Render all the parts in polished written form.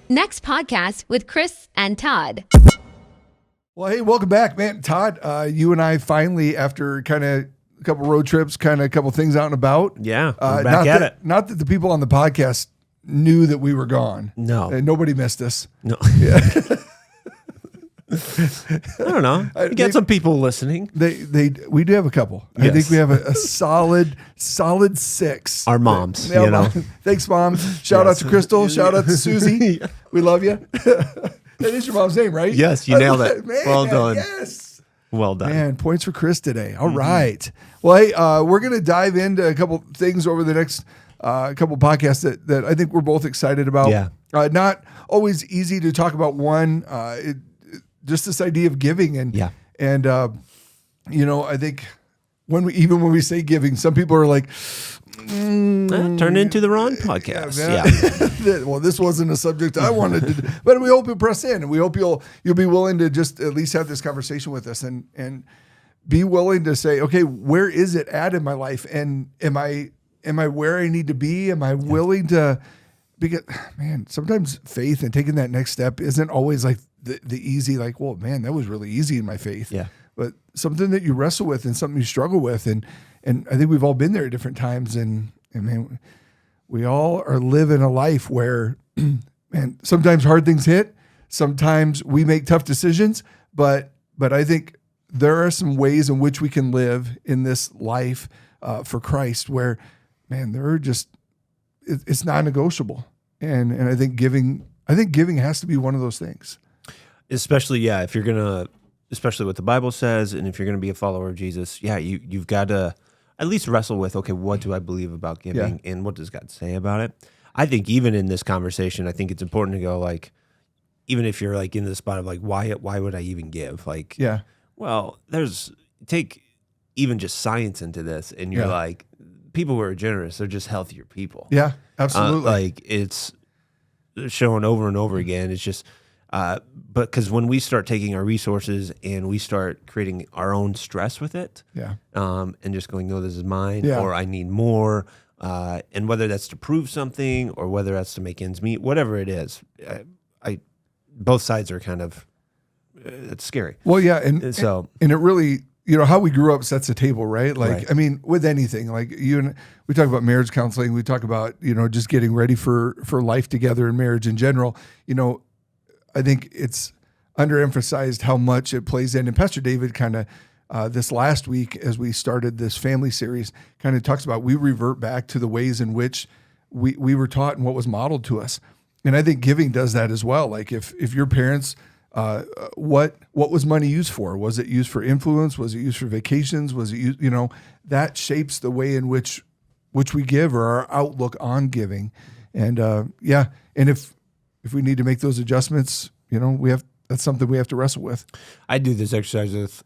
Next podcast with Chris and Todd. Well, hey, welcome back, man. Todd, you and I finally, after kind of a couple road trips, kind of a couple things out and about. Yeah, we're back at it. Not that the people on the podcast knew that we were gone. No. Nobody missed us. No. Yeah. I don't know. You got some people listening. We do have a couple. Yes. I think we have a solid 6. Our moms, Yeah, you know. Thanks, Mom. Shout out to Crystal. Shout out to Susie. Yeah. We love you. That is your mom's name, right? Yes, you nailed it. Man, well done. Yes. Well done. Man, points for Chris today. All right. Well, hey, we're going to dive into a couple things over the next couple podcasts that I think we're both excited about. Yeah. Not always easy to talk about one. Just this idea of giving and I think when we say giving, some people are like, Turn into the Ron podcast. Yeah. Well, this wasn't a subject I wanted to do, but we hope you'll press in, and we hope you'll be willing to just at least have this conversation with us and be willing to say, okay, where is it at in my life, and am I where I need to be? Am I willing to? Because man, sometimes faith and taking that next step isn't always like the easy, like, well, man, that was really easy in my faith. Yeah. But something that you wrestle with and something you struggle with. And I think we've all been there at different times. And man, we all are living a life where, man, sometimes hard things hit. Sometimes we make tough decisions. But I think there are some ways in which we can live in this life for Christ where, man, there are just, it's non-negotiable. And I think giving has to be one of those things. Especially, if you're going to, especially what the Bible says, and if you're going to be a follower of Jesus, you've got to at least wrestle with, okay, what do I believe about giving, and what does God say about it? I think even in this conversation, I think it's important to go, like, even if you're like in the spot of like, why would I even give? Like, well, take even just science into this, and you're like, people who are generous, they're just healthier people. Yeah, absolutely. Like, it's shown over and over again. It's just, but because when we start taking our resources and we start creating our own stress with it, and just going, no, this is mine, or I need more, and whether that's to prove something or whether that's to make ends meet, whatever it is, both sides are kind of, it's scary. Well, yeah, and it really, how we grew up sets a table, right? Like, I mean, with anything, like we talk about marriage counseling, we talk about, just getting ready for life together and marriage in general. I think it's underemphasized how much it plays in. And Pastor David kind of, this last week, as we started this family series, kind of talks about, we revert back to the ways in which we were taught and what was modeled to us. And I think giving does that as well. Like if your parents, what was money used for? Was it used for influence? Was it used for vacations? Was it used, that shapes the way in which we give, or our outlook on giving. And and if we need to make those adjustments, that's something we have to wrestle with. I do this exercise with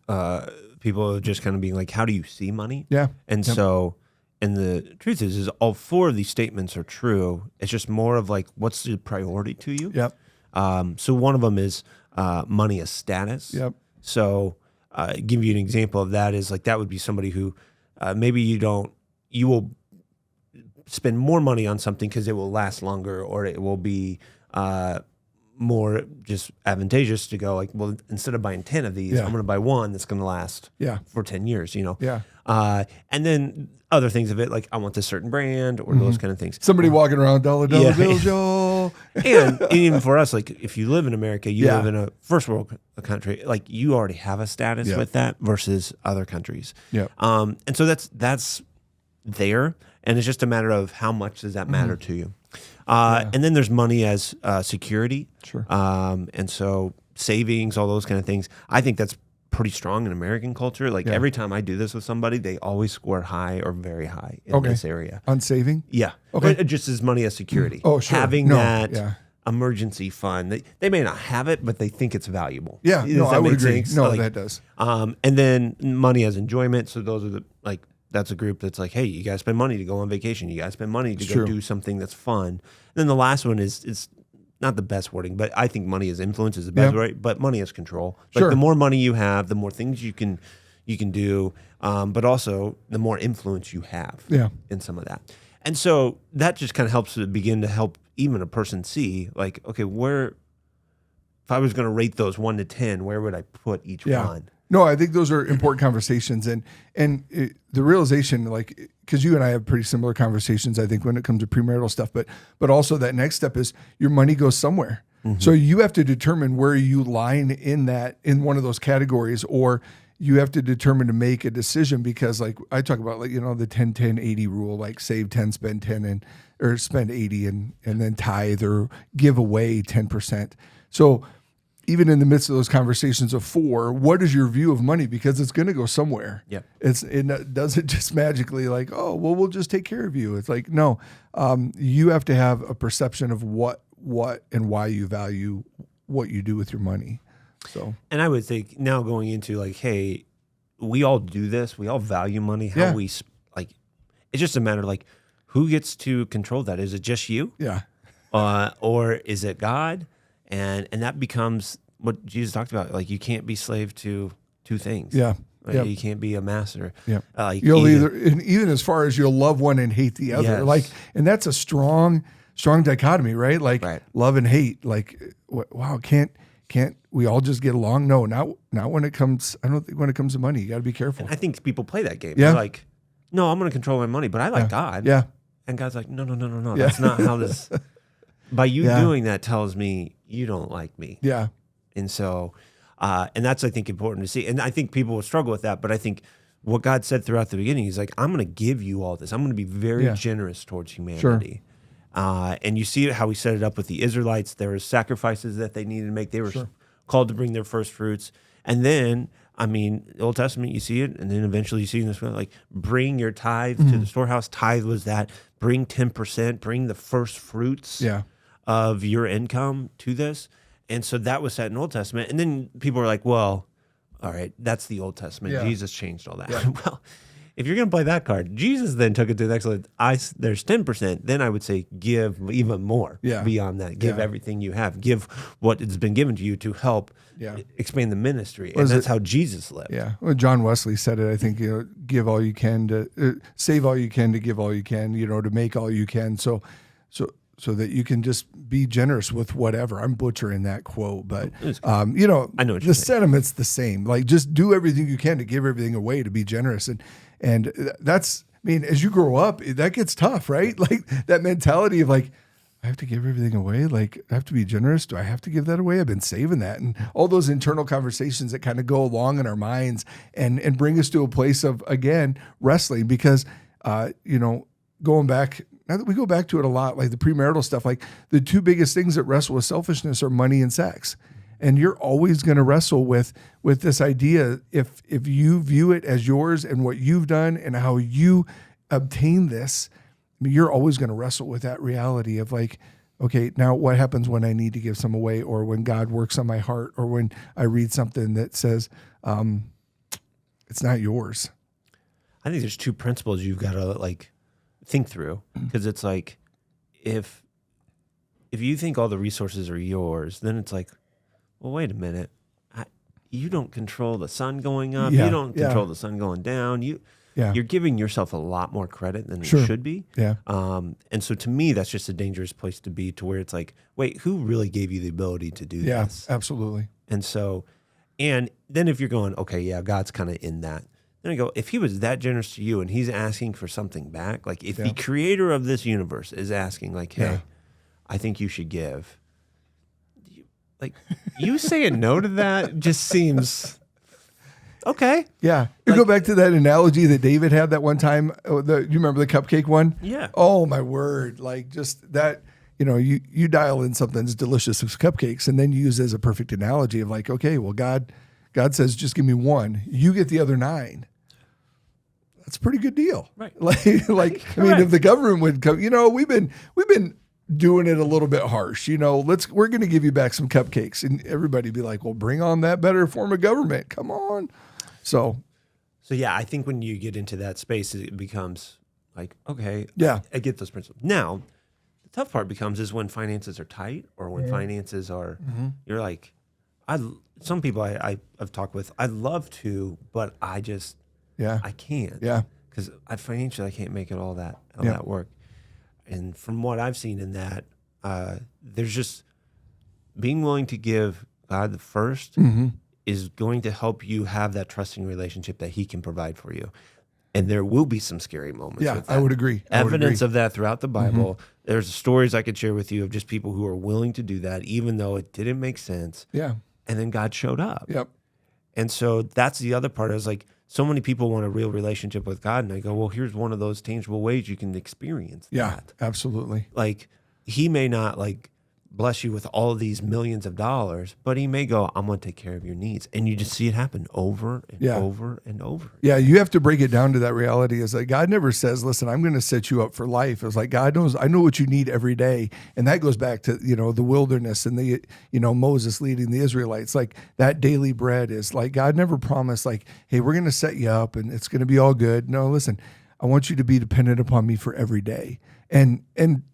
people just kind of being like, how do you see money? Yeah. And so, and the truth is all 4 of these statements are true. It's just more of like, what's the priority to you? Yep. So one of them is money as status. Yep. So give you an example of that is like, that would be somebody who maybe you will spend more money on something because it will last longer, or it will be more just advantageous to go like, well, instead of buying 10 of these, I'm going to buy one that's going to last for 10 years, Yeah. And then other things of it, like I want this certain brand or those kind of things. Somebody walking around dollar bill, Joe. And even for us, like if you live in America, you live in a first world country, like you already have a status with that versus other countries. Yeah. And so that's there. And it's just a matter of how much does that matter to you. And then there's money as security. Sure. And so savings, all those kind of things. I think that's pretty strong in American culture. Like every time I do this with somebody, they always score high or very high in this area. On saving? Yeah. Okay. But just as money as security. Oh, sure. Having that emergency fund. They may not have it, but they think it's valuable. Yeah. Does No, that I would make agree. sense? No, Like, that does. and then money as enjoyment. So those are that's a group that's like, hey, you guys spend money to go on vacation. You guys spend money to go do something that's fun. And then the last one is, it's not the best wording, but I think money as influence is the best word, but money as control. Like the more money you have, the more things you can do, but also the more influence you have in some of that. And so that just kind of helps to begin to help even a person see, like, okay, if I was going to rate those 1 to 10, where would I put each one? No, I think those are important conversations, and the realization, like, because you and I have pretty similar conversations, I think, when it comes to premarital stuff, but also that next step is your money goes somewhere. So you have to determine where you line in one of those categories, or you have to determine to make a decision, because like I talk about, like, the 10-10-80 rule, like save 10, spend 10, or spend 80 and then tithe or give away 10%. So even in the midst of those conversations of 4, what is your view of money? Because it's going to go somewhere. Yeah. It doesn't just magically like, oh, well, we'll just take care of you. It's like, no, you have to have a perception of what and why you value what you do with your money. So, and I would think now going into like, hey, we all do this. We all value money. How we like, it's just a matter of like, who gets to control that? Is it just you? Yeah. Or is it God? And that becomes what Jesus talked about. Like, you can't be slave to 2 things. Yeah. Right? Yep. You can't be a master. Yeah. You'll even as far as you'll love one and hate the other. Yes. Like, and that's a strong dichotomy, right? Like love and hate. Like, wow, can't we all just get along? No, not when it comes. I don't think when it comes to money, you got to be careful. And I think people play that game. Yeah. They're like, no, I'm going to control my money, but I like God. Yeah. And God's like, no. That's not how this. By you doing that tells me you don't like me. Yeah. And so, and that's, I think, important to see. And I think people will struggle with that. But I think what God said throughout the beginning, he's like, I'm going to give you all this. I'm going to be very generous towards humanity. Sure. And you see how he set it up with the Israelites. There were sacrifices that they needed to make. They were called to bring their first fruits. And then, I mean, the Old Testament, you see it. And then eventually you see in this one, like, bring your tithe to the storehouse. Tithe was that. Bring 10%. Bring the first fruits of your income to this. And so that was set in Old Testament. And then people are like, well, all right, that's the Old Testament. Yeah. Jesus changed all that. Yeah. Well, if you're going to play that card, Jesus then took it to the next level. There's 10%. Then I would say give even more beyond that. Give everything you have. Give what has been given to you to help expand the ministry. And that's how Jesus lived. Yeah. Well, John Wesley said it. I think, give all you can to save all you can to give all you can, to make all you can. So that you can just be generous with whatever. I'm butchering that quote, but I know what the sentiment's the same. Like, just do everything you can to give everything away, to be generous. And that's, I mean, as you grow up, that gets tough, right? Like, that mentality of like, I have to give everything away. Like, I have to be generous. Do I have to give that away? I've been saving that. And all those internal conversations that kind of go along in our minds and bring us to a place of, again, wrestling, because, going back, now that we go back to it a lot, like the premarital stuff, like the 2 biggest things that wrestle with selfishness are money and sex. And you're always going to wrestle with this idea, if you view it as yours and what you've done and how you obtain this, I mean, you're always going to wrestle with that reality of like, okay, now what happens when I need to give some away, or when God works on my heart, or when I read something that says, it's not yours. I think there's 2 principles you've got to like think through, because it's like, if you think all the resources are yours, then it's like, well, wait a minute, you don't control the sun going up, you don't control the sun going down, you're giving yourself a lot more credit than it should be. And so to me, that's just a dangerous place to be, to where it's like, wait, who really gave you the ability to do this? Yeah, absolutely. And so, and then if you're going, okay, God's kind of in that, then I go, if he was that generous to you and he's asking for something back, like if the creator of this universe is asking like, hey, I think you should give, like, you saying no to that just seems okay. Yeah. You go back to that analogy that David had that one time. You remember the cupcake one? Yeah. Oh my word. Like, just that, you dial in something as delicious as cupcakes, and then you use it as a perfect analogy of like, okay, well, God says, just give me 1. You get the other 9. That's a pretty good deal. Right. Like, I mean, if the government would come, we've been doing it a little bit harsh, we're going to give you back some cupcakes, and everybody be like, well, bring on that better form of government. Come on. So yeah, I think when you get into that space, it becomes like, okay, I get those principles. Now, the tough part is when finances are tight, or when finances are, you're like, some people I've talked with, I'd love to, but I just, I can't. Yeah. Because financially, I can't make it all that work. And from what I've seen in that, there's just being willing to give God the first is going to help you have that trusting relationship that he can provide for you. And there will be some scary moments. Yeah, with that. I would agree. Evidence of that throughout the Bible. There's stories I could share with you of just people who are willing to do that, even though it didn't make sense. Yeah. And then God showed up. Yep. And so that's the other part. I was like, so many people want a real relationship with God. And I go, well, here's one of those tangible ways you can experience that. Absolutely. Like, he may not like bless you with all of these millions of dollars, but he may go, I'm going to take care of your needs. And you just see it happen over and over and over. Yeah, you have to break it down to that reality. Is like God never says, listen, I'm going to set you up for life. It's like God knows, I know what you need every day. And that goes back to, the wilderness and the, Moses leading the Israelites. Like that daily bread is like God never promised like, hey, we're going to set you up and it's going to be all good. No, listen, I want you to be dependent upon me for every day. And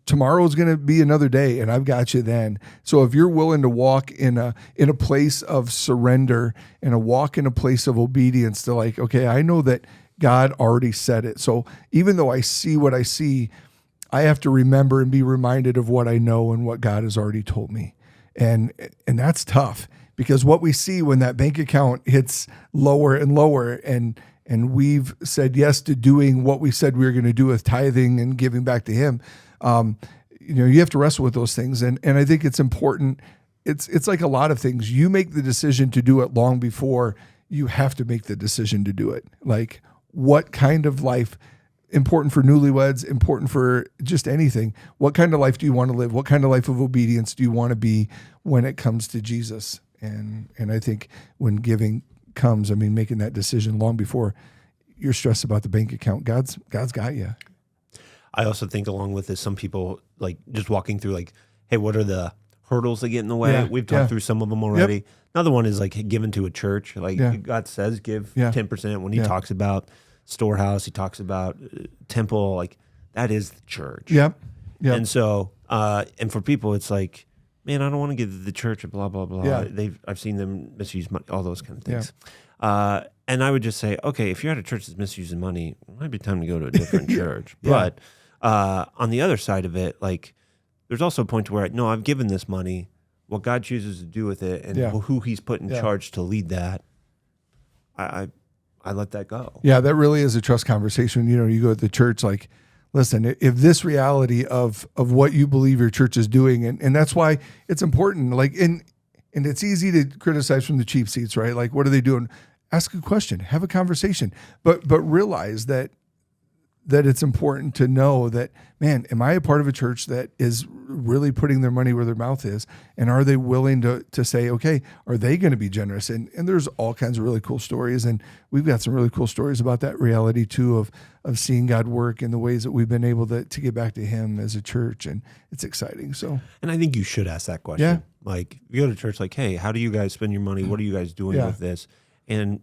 tomorrow is going to be another day, and I've got you then. So if you're willing to walk in a place of surrender and walk in a place of obedience to like, okay, I know that God already said it. So even though I see what I see, I have to remember and be reminded of what I know and what God has already told me. And that's tough because what we see when that bank account hits lower and lower and we've said yes to doing what we said we were going to do with tithing and giving back to him. You have to wrestle with those things. And I think it's important. It's like a lot of things. You make the decision to do it long before you have to make the decision to do it. Like what kind of life, important for newlyweds, important for just anything. What kind of life do you want to live? What kind of life of obedience do you want to be when it comes to Jesus? And I think when giving comes, making that decision long before you're stressed about the bank account, God's got you. I also think along with this, some people like just walking through like, hey, what are the hurdles that get in the way? We've talked through some of them already. Yep. Another one is like given to a church. Like God says, give 10% when he talks about storehouse, he talks about temple, like that is the church. Yep. And so, and for people, it's like, man, I don't want to give the church a blah, blah, blah. Yeah. I've seen them misuse money, all those kind of things. Yeah. And I would just say, okay, if you're at a church that's misusing money, it might be time to go to a different church. But on the other side of it, like there's also a point to where, no, I've given this money, what God chooses to do with it and who he's put in charge to lead that, I let that go. Yeah, that really is a trust conversation. You go to the church like, listen, if this reality of what you believe your church is doing, and that's why it's important, like, and it's easy to criticize from the cheap seats, right? Like, what are they doing? Ask a question, have a conversation, but realize that it's important to know that, man, am I a part of a church that is really putting their money where their mouth is? And are they willing to say, okay, are they going to be generous? And there's all kinds of really cool stories. And we've got some really cool stories about that reality too, of seeing God work in the ways that we've been able to get back to him as a church. And it's exciting. So, and I think you should ask that question. Yeah. Like you go to church, like, hey, how do you guys spend your money? What are you guys doing with this? And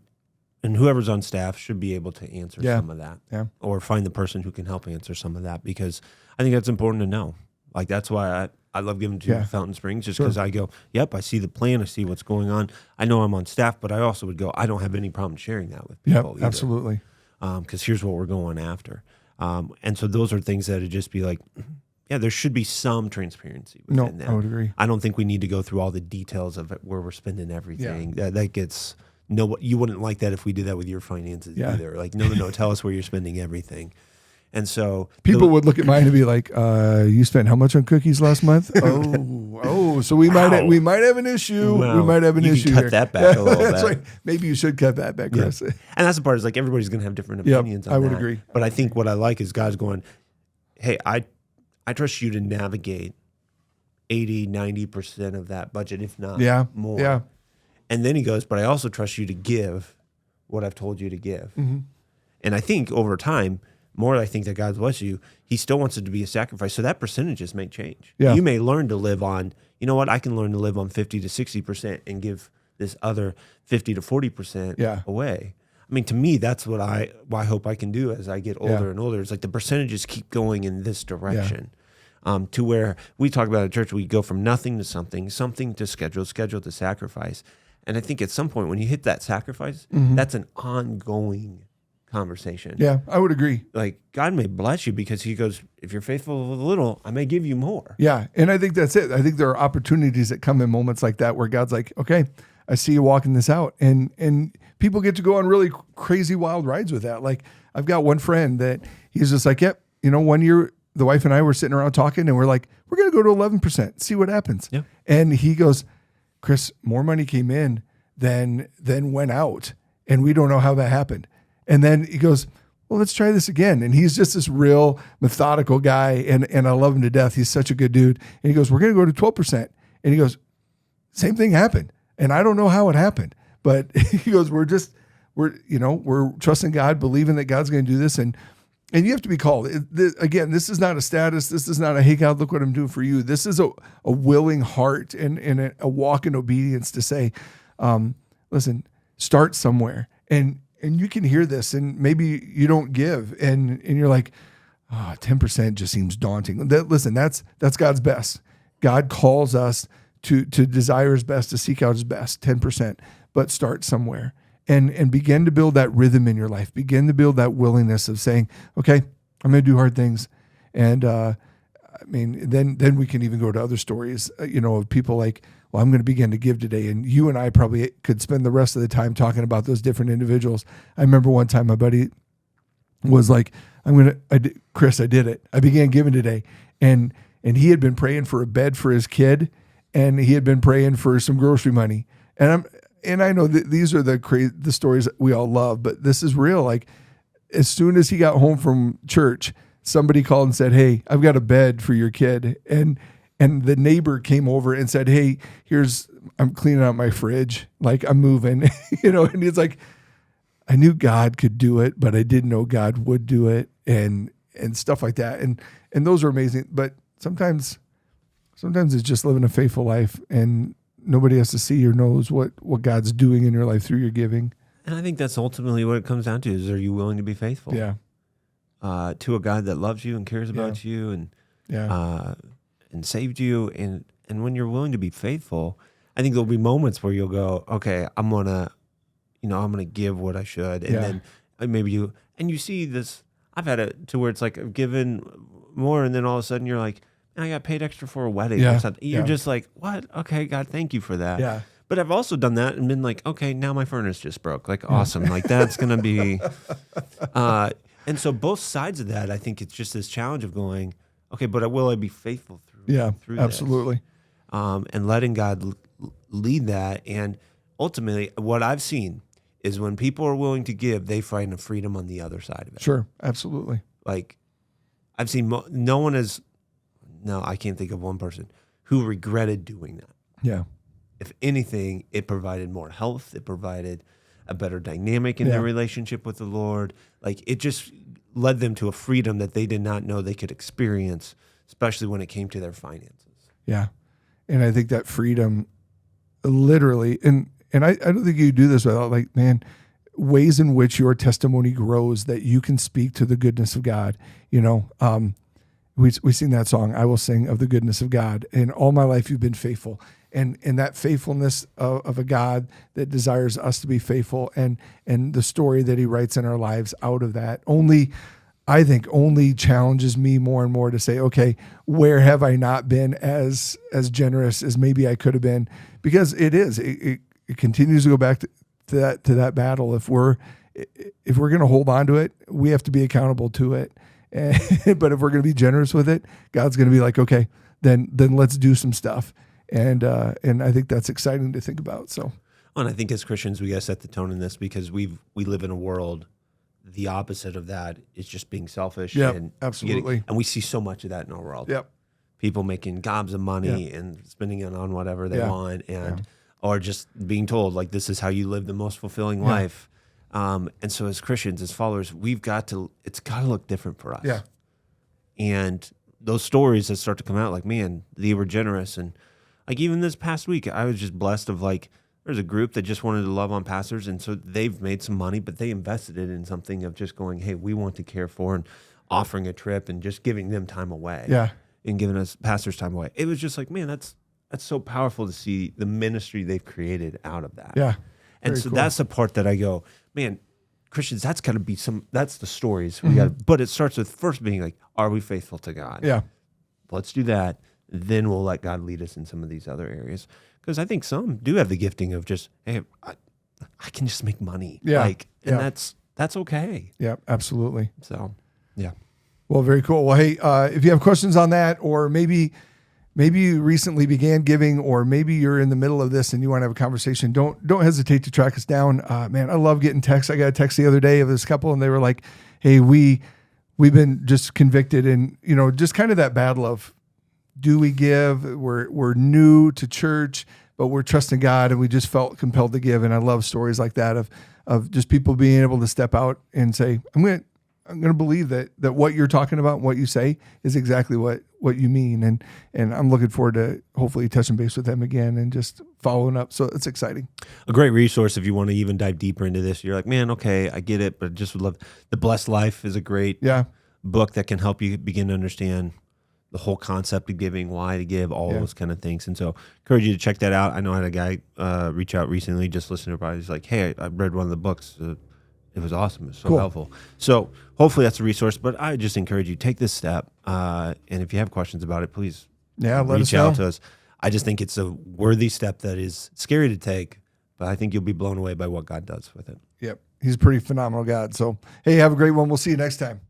whoever's on staff should be able to answer some of that or find the person who can help answer some of that, because I think that's important to know. Like, that's why I love giving to Fountain Springs, just because I go, yep, I see the plan. I see what's going on. I know I'm on staff, but I also would go, I don't have any problem sharing that with people. Yep, absolutely. Because here's what we're going after. And so those are things that would just be like, there should be some transparency within that. I would agree. I don't think we need to go through all the details of where we're spending everything. Yeah. That gets... No, you wouldn't like that if we did that with your finances either. Like, no, tell us where you're spending everything. And so people would look at mine and be like, you spent how much on cookies last month? So we might have an issue. Wow. We might have an issue. Cut that back a little bit. That's right. Maybe you should cut that back, Chris. Yeah. And that's the part, is like everybody's going to have different opinions on that. I would agree. But I think what I like is God's going, hey, I trust you to navigate 80, 90% of that budget, if not more. Yeah. And then he goes, but I also trust you to give what I've told you to give. Mm-hmm. And I think over time, more I think that God bless you, he still wants it to be a sacrifice. So that percentages may change. Yeah. You may learn to live on, you know what, I can learn to live on 50 to 60% and give this other 50 to 40% away. I mean, to me, that's what I hope I can do as I get older and older. It's like the percentages keep going in this direction. To where we talk about at church, we go from nothing to something to schedule to sacrifice. And I think at some point when you hit that sacrifice, that's an ongoing conversation. Yeah, I would agree. Like God may bless you because he goes, if you're faithful with a little, I may give you more. Yeah. And I think that's it. I think there are opportunities that come in moments like that where God's like, okay, I see you walking this out. And people get to go on really crazy wild rides with that. Like I've got one friend that he's just like, yep, one year the wife and I were sitting around talking and we're like, we're going to go to 11%, see what happens. Yeah. And he goes, Chris, more money came in than went out. And we don't know how that happened. And then he goes, well, let's try this again. And he's just this real methodical guy. And I love him to death. He's such a good dude. And he goes, we're going to go to 12%. And he goes, same thing happened. And I don't know how it happened, but he goes, we're trusting God, believing that God's going to do this. And you have to be called. Again, this is not a status. This is not a, hey, God, look what I'm doing for you. This is a willing heart and a walk in obedience to say, listen, start somewhere. And you can hear this and maybe you don't give and you're like, 10% just seems daunting. Listen, that's God's best. God calls us to desire his best, to seek out his best, 10%, but start somewhere and begin to build that rhythm in your life. Begin to build that willingness of saying, okay, I'm going to do hard things. And, then we can even go to other stories, of people like, well, I'm going to begin to give today. And you and I probably could spend the rest of the time talking about those different individuals. I remember one time my buddy was like, Chris, I did it. I began giving today. And he had been praying for a bed for his kid and he had been praying for some grocery money. And I know that these are the stories that we all love, but this is real. Like as soon as he got home from church, somebody called and said, hey, I've got a bed for your kid. And the neighbor came over and said, hey, I'm cleaning out my fridge. Like I'm moving, and he's like, I knew God could do it, but I didn't know God would do it and stuff like that. And those are amazing. But sometimes it's just living a faithful life and nobody has to see or knows what God's doing in your life through your giving. And I think that's ultimately what it comes down to is, are you willing to be faithful? Yeah. To a God that loves you and cares about you and saved you. And when you're willing to be faithful, I think there'll be moments where you'll go, okay, I'm going to give what I should. And then maybe you see this, I've had it to where it's like I've given more and then all of a sudden you're like, I got paid extra for a wedding or something. You're just like, what? Okay, God, thank you for that. Yeah. But I've also done that and been like, okay, now my furnace just broke. Like, awesome. Like that's going to be, and so both sides of that, I think it's just this challenge of going, okay, but will I be faithful through absolutely. This? And letting God lead that. And ultimately, what I've seen is when people are willing to give, they find a freedom on the other side of it. Sure, absolutely. Like I've seen I can't think of one person who regretted doing that. Yeah. If anything, it provided more health. It provided a better dynamic in their relationship with the Lord. Like it just led them to a freedom that they did not know they could experience, especially when it came to their finances. Yeah. And I think that freedom literally, and I don't think you do this without ways in which your testimony grows that you can speak to the goodness of God. We sing that song, I will sing of the goodness of God. And all my life you've been faithful. And that faithfulness of a God that desires us to be faithful and the story that he writes in our lives out of that only challenges me more and more to say, okay, where have I not been as generous as maybe I could have been? Because it continues to go back to that battle. If we're going to hold on to it, we have to be accountable to it. But if we're going to be generous with it, God's going to be like, okay, then let's do some stuff. And I think that's exciting to think about. So, and I think as Christians, we got to set the tone in this because we live in a world. The opposite of that is just being selfish. Yeah, and absolutely. And we see so much of that in our world. Yep. People making gobs of money and spending it on whatever they want, or just being told like this is how you live the most fulfilling life. And so as Christians, as followers, it's got to look different for us. Yeah. And those stories that start to come out, like, man, they were generous. And like even this past week, I was just blessed of like, there's a group that just wanted to love on pastors. And so they've made some money, but they invested it in something of just going, hey, we want to care for and offering a trip and just giving them time away. Yeah. And giving us pastors time away. It was just like, man, that's so powerful to see the ministry they've created out of that. Yeah. And so cool. That's the part that I go, man, Christians, that's got to be that's the stories. But it starts with first being like, are we faithful to God? Yeah. Let's do that. Then we'll let God lead us in some of these other areas. Because I think some do have the gifting of just, hey, I can just make money. Yeah. And that's okay. Yeah, absolutely. So, yeah. Well, very cool. Well, hey, if you have questions on that, or maybe you recently began giving, or maybe you're in the middle of this and you want to have a conversation, don't hesitate to track us down. Man, I love getting texts. I got a text the other day of this couple, and they were like, hey, we've been just convicted, and just kind of that battle of, do we give? We're new to church, but we're trusting God, and we just felt compelled to give. And I love stories like that of just people being able to step out and say, I'm going to believe that what you're talking about, what you say, is exactly what you mean. And I'm looking forward to hopefully touching base with them again and just following up. So it's exciting. A great resource if you want to even dive deeper into this. You're like, man, okay, I get it, but just would love. The Blessed Life is a great book that can help you begin to understand the whole concept of giving, why to give, all those kind of things. And so encourage you to check that out. I know I had a guy reach out recently, just listening to it. He's like, hey, I read one of the books. It was awesome. It was so helpful. So hopefully that's a resource, but I just encourage you, take this step. And if you have questions about it, please reach out to us. I just think it's a worthy step that is scary to take, but I think you'll be blown away by what God does with it. Yep. He's a pretty phenomenal God. So, hey, have a great one. We'll see you next time.